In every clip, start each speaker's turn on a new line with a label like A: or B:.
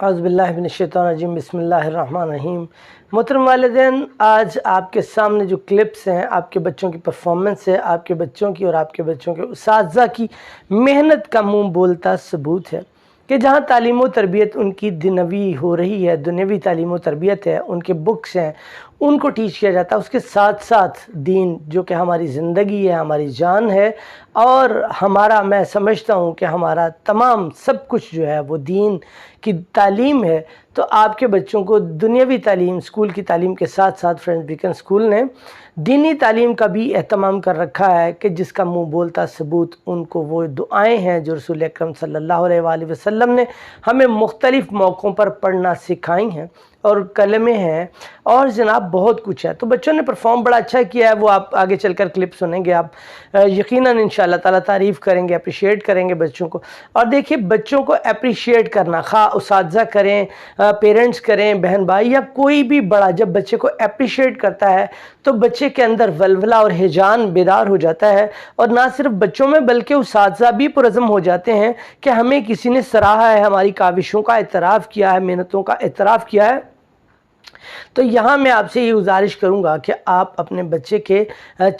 A: اعوذ باللہ من الشیطان الرجیم، بسم اللہ الرحمن الرحیم۔ محترم والدین، آج آپ کے سامنے جو کلپس ہیں آپ کے بچوں کی پرفارمنس ہے، آپ کے بچوں کی اور آپ کے بچوں کے اساتذہ کی محنت کا منہ بولتا ثبوت ہے کہ جہاں تعلیم و تربیت ان کی دنیوی ہو رہی ہے، دنیوی تعلیم و تربیت ہے، ان کے بکس ہیں ان کو ٹیچ کیا جاتا ہے، اس کے ساتھ ساتھ دین جو کہ ہماری زندگی ہے، ہماری جان ہے اور ہمارا، میں سمجھتا ہوں کہ ہمارا تمام سب کچھ جو ہے وہ دین کی تعلیم ہے۔ تو آپ کے بچوں کو دنیاوی تعلیم، اسکول کی تعلیم کے ساتھ ساتھ فرینڈز بیکن اسکول نے دینی تعلیم کا بھی اہتمام کر رکھا ہے کہ جس کا منہ بولتا ثبوت ان کو وہ دعائیں ہیں جو رسول اکرم صلی اللہ علیہ وآلہ وسلم نے ہمیں مختلف موقعوں پر پڑھنا سکھائی ہیں، اور کلمے ہیں اور جناب بہت کچھ ہے۔ تو بچوں نے پرفارم بڑا اچھا کیا ہے، وہ آپ آگے چل کر کلپ سنیں گے، آپ یقیناً انشاءاللہ تعالیٰ تعریف کریں گے، اپریشیٹ کریں گے بچوں کو۔ اور دیکھیے، بچوں کو اپریشیٹ کرنا، خواہ اساتذہ کریں، پیرنٹس کریں، بہن بھائی یا کوئی بھی بڑا، جب بچے کو اپریشیٹ کرتا ہے تو بچے کے اندر ولولہ اور ہیجان بیدار ہو جاتا ہے، اور نہ صرف بچوں میں بلکہ اساتذہ بھی پرعزم ہو جاتے ہیں کہ ہمیں کسی نے سراہا ہے، ہماری کاوشوں کا اعتراف کیا ہے، محنتوں کا اعتراف کیا ہے۔ تو یہاں میں آپ سے یہ گزارش کروں گا کہ آپ اپنے بچے کے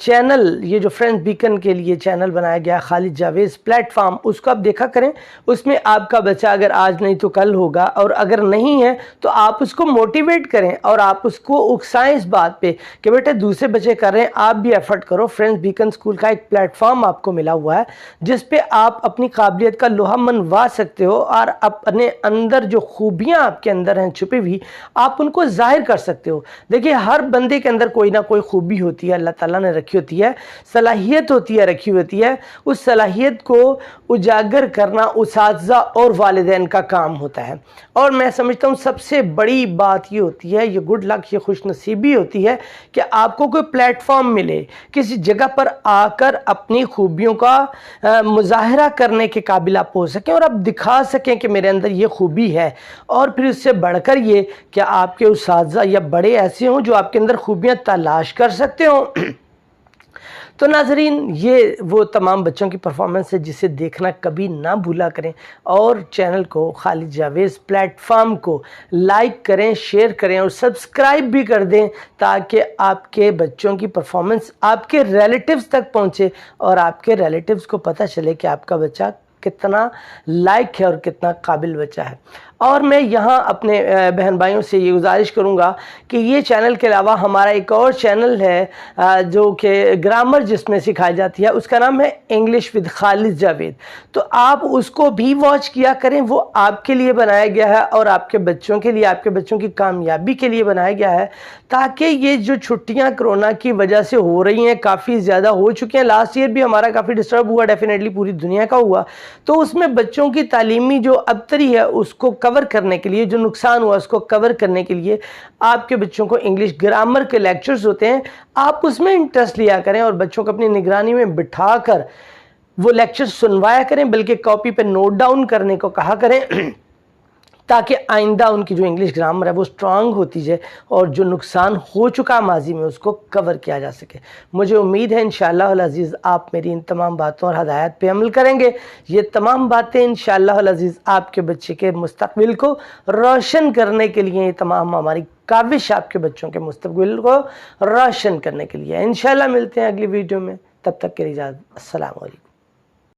A: چینل، یہ جو فرینڈز بیکن کے لیے چینل بنایا گیا خالد جاوید پلیٹ فارم، اس کو آپ دیکھا کریں۔ اس میں آپ کا بچہ اگر آج نہیں تو کل ہوگا، اور اگر نہیں ہے تو آپ اس کو موٹیویٹ کریں اور آپ اس کو اکسائیں اس بات پہ کہ بیٹے دوسرے بچے کر رہے ہیں، آپ بھی ایفرٹ کرو۔ فرینڈز بیکن اسکول کا ایک پلیٹ فارم آپ کو ملا ہوا ہے جس پہ آپ اپنی قابلیت کا لوہا منوا سکتے ہو، اور اپنے اندر جو خوبیاں آپ کے اندر ہیں چھپی ہوئی، آپ ان کو ظاہر کر سکتے ہو۔ دیکھیے، ہر بندے کے اندر کوئی نہ کوئی خوبی ہوتی ہے، اللہ تعالیٰ نے رکھی ہوتی ہے، صلاحیت ہوتی ہے، رکھی ہوتی ہے۔ اس صلاحیت کو اجاگر کرنا اساتذہ اور والدین کا کام ہوتا ہے، اور میں سمجھتا ہوں سب سے بڑی بات یہ ہوتی ہے، یہ گڈ لک، یہ خوش نصیبی ہوتی ہے کہ آپ کو کوئی پلیٹ فارم ملے، کسی جگہ پر آ کر اپنی خوبیوں کا مظاہرہ کرنے کے قابل آپ ہو سکیں اور آپ دکھا سکیں کہ میرے اندر یہ خوبی ہے۔ اور پھر اس سے بڑھ کر یہ کہ آپ کے اساتذہ یا بڑے ایسے ہوں جو آپ کے اندر خوبیاں تلاش کر سکتے ہوں۔ تو ناظرین، یہ وہ تمام بچوں کی پرفارمنس ہے جسے دیکھنا کبھی نہ بھولا کریں، اور چینل کو خالد جاوید پلیٹ فارم کو لائک کریں، شیئر کریں اور سبسکرائب بھی کر دیں تاکہ آپ کے بچوں کی پرفارمنس آپ کے ریلیٹیوز تک پہنچے اور آپ کے ریلیٹیوز کو پتہ چلے کہ آپ کا بچہ کتنا لائق ہے اور کتنا قابل بچہ ہے۔ اور میں یہاں اپنے بہن بھائیوں سے یہ گزارش کروں گا کہ یہ چینل کے علاوہ ہمارا ایک اور چینل ہے جو کہ گرامر جس میں سکھائی جاتی ہے، اس کا نام ہے انگلش ود خالد جاوید۔ تو آپ اس کو بھی واچ کیا کریں، وہ آپ کے لیے بنایا گیا ہے اور آپ کے بچوں کے لیے، آپ کے بچوں کی کامیابی کے لیے بنایا گیا ہے، تاکہ یہ جو چھٹیاں کرونا کی وجہ سے ہو رہی ہیں، کافی زیادہ ہو چکی ہیں، لاسٹ ایئر بھی ہمارا کافی ڈسٹرب ہوا، ڈیفینیٹلی پوری دنیا کا ہوا، تو اس میں بچوں کی تعلیمی جو ابتری ہے اس کو کور کرنے کے لیے، جو نقصان ہوا اس کو کور کرنے کے لیے آپ کے بچوں کو انگلش گرامر کے لیکچرز ہوتے ہیں، آپ اس میں انٹرسٹ لیا کریں اور بچوں کو اپنی نگرانی میں بٹھا کر وہ لیکچر سنوایا کریں، بلکہ کاپی پہ نوٹ ڈاؤن کرنے کو کہا کریں تاکہ آئندہ ان کی جو انگلش گرامر ہے وہ سٹرانگ ہوتی جائے اور جو نقصان ہو چکا ماضی میں اس کو کور کیا جا سکے۔ مجھے امید ہے انشاءاللہ العزیز آپ میری ان تمام باتوں اور ہدایات پہ عمل کریں گے۔ یہ تمام باتیں انشاءاللہ العزیز آپ کے بچے کے مستقبل کو روشن کرنے کے لیے، یہ تمام ہماری کاوش آپ کے بچوں کے مستقبل کو روشن کرنے کے لیے۔ انشاءاللہ ملتے ہیں اگلی ویڈیو میں، تب تک کے لیے اجازت، السلام علیکم۔